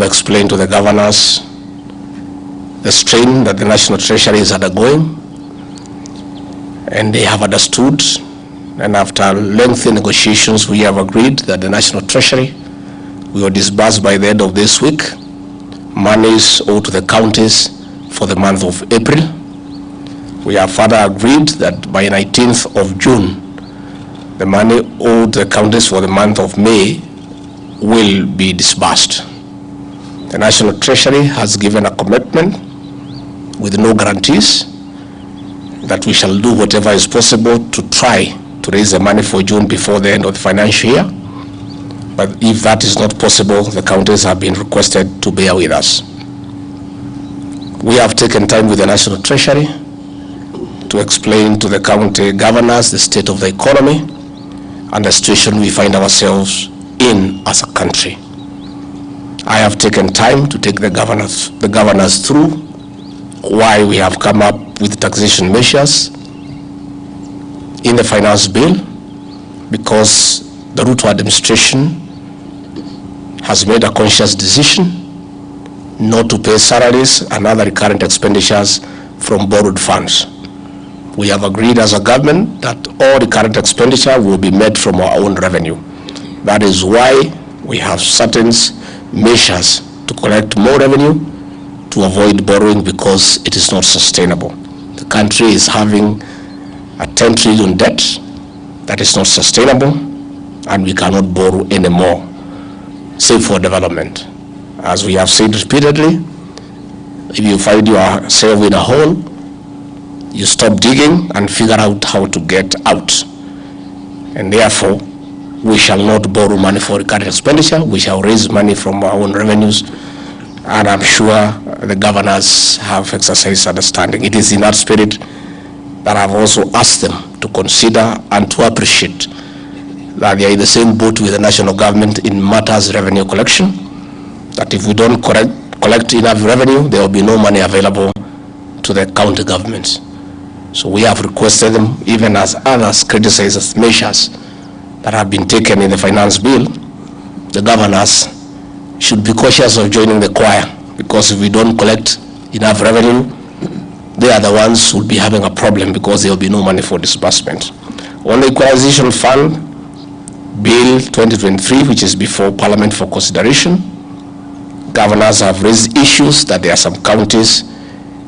explain to the governors the strain that the National Treasury is undergoing, and they have understood, and after lengthy negotiations we have agreed that the National Treasury will disburse by the end of this week monies owed to the counties for the month of April. We have further agreed that by 19th of June the money owed to the counties for the month of May will be disbursed. The National Treasury has given a commitment with no guarantees that we shall do whatever is possible to try to raise the money for June before the end of the financial year. But if that is not possible, the counties have been requested to bear with us. We have taken time with the National Treasury to explain to the county governors the state of the economy and the situation we find ourselves in as a country. I have taken time to take the governors through why we have come up with taxation measures in the finance bill, because the Ruto administration has made a conscious decision not to pay salaries and other recurrent expenditures from borrowed funds. We have agreed as a government that all recurrent expenditure will be made from our own revenue. That is why we have certain measures to collect more revenue to avoid borrowing, because it is not sustainable. The country is having a 10 trillion debt that is not sustainable, and we cannot borrow anymore, save for development. As we have said repeatedly, if you find yourself in a hole, you stop digging and figure out how to get out. And therefore, we shall not borrow money for recurrent expenditure. We shall raise money from our own revenues, and I'm sure the governors have exercised understanding. It is in that spirit that I've also asked them to consider and to appreciate that they are in the same boat with the national government in matters revenue collection, that if we don't collect enough revenue, there will be no money available to the county governments. So we have requested them, even as others criticize measures that have been taken in the finance bill, the governors should be cautious of joining the choir, because if we don't collect enough revenue, they are the ones who will be having a problem, because there will be no money for disbursement. On the Equalization Fund Bill 2023, which is before Parliament for consideration, governors have raised issues that there are some counties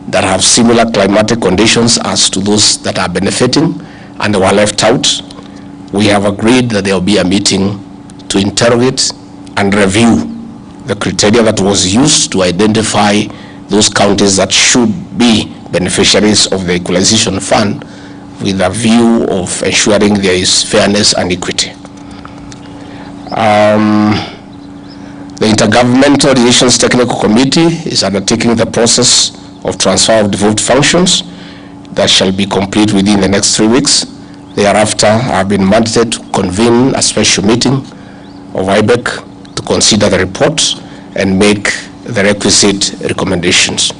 that have similar climatic conditions as to those that are benefiting and were left out. We have agreed that there will be a meeting to interrogate and review the criteria that was used to identify those counties that should be beneficiaries of the Equalization Fund, with a view of ensuring there is fairness and equity. The Intergovernmental Relations Technical Committee is undertaking the process of transfer of devolved functions that shall be complete within the next 3 weeks. Thereafter, I have been mandated to convene a special meeting of IBEC to consider the report and make the requisite recommendations.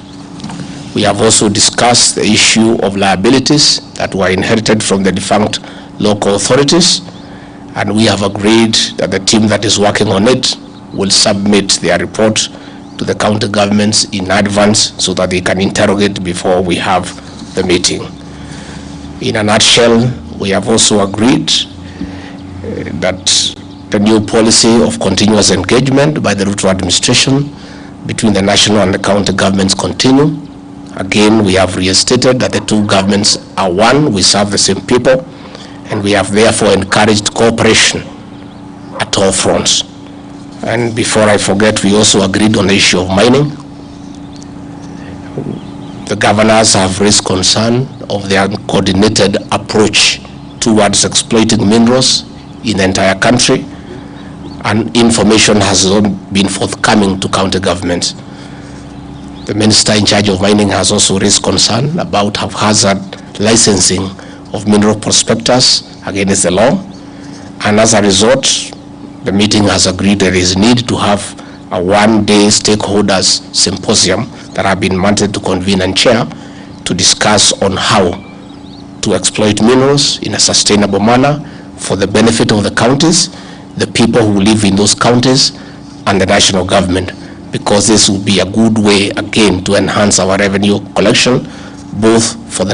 We have also discussed the issue of liabilities that were inherited from the defunct local authorities, and we have agreed that the team that is working on it will submit their report to the county governments in advance so that they can interrogate before we have the meeting. In a nutshell, we have also agreed that the new policy of continuous engagement by the Ruto administration between the national and the county governments continue. Again, we have restated that the two governments are one, we serve the same people, and we have therefore encouraged cooperation at all fronts. And before I forget, we also agreed on the issue of mining. The governors have raised concern of their coordinated approach towards exploiting minerals in the entire country, and information has been forthcoming to county governments. The minister in charge of mining has also raised concern about haphazard licensing of mineral prospectors against the law, and as a result, the meeting has agreed there is need to have a one-day stakeholders symposium that have been mandated to convene and chair to discuss on how to exploit minerals in a sustainable manner for the benefit of the counties, the people who live in those counties, and the national government. because this will be a good way again to enhance our revenue collection, both for the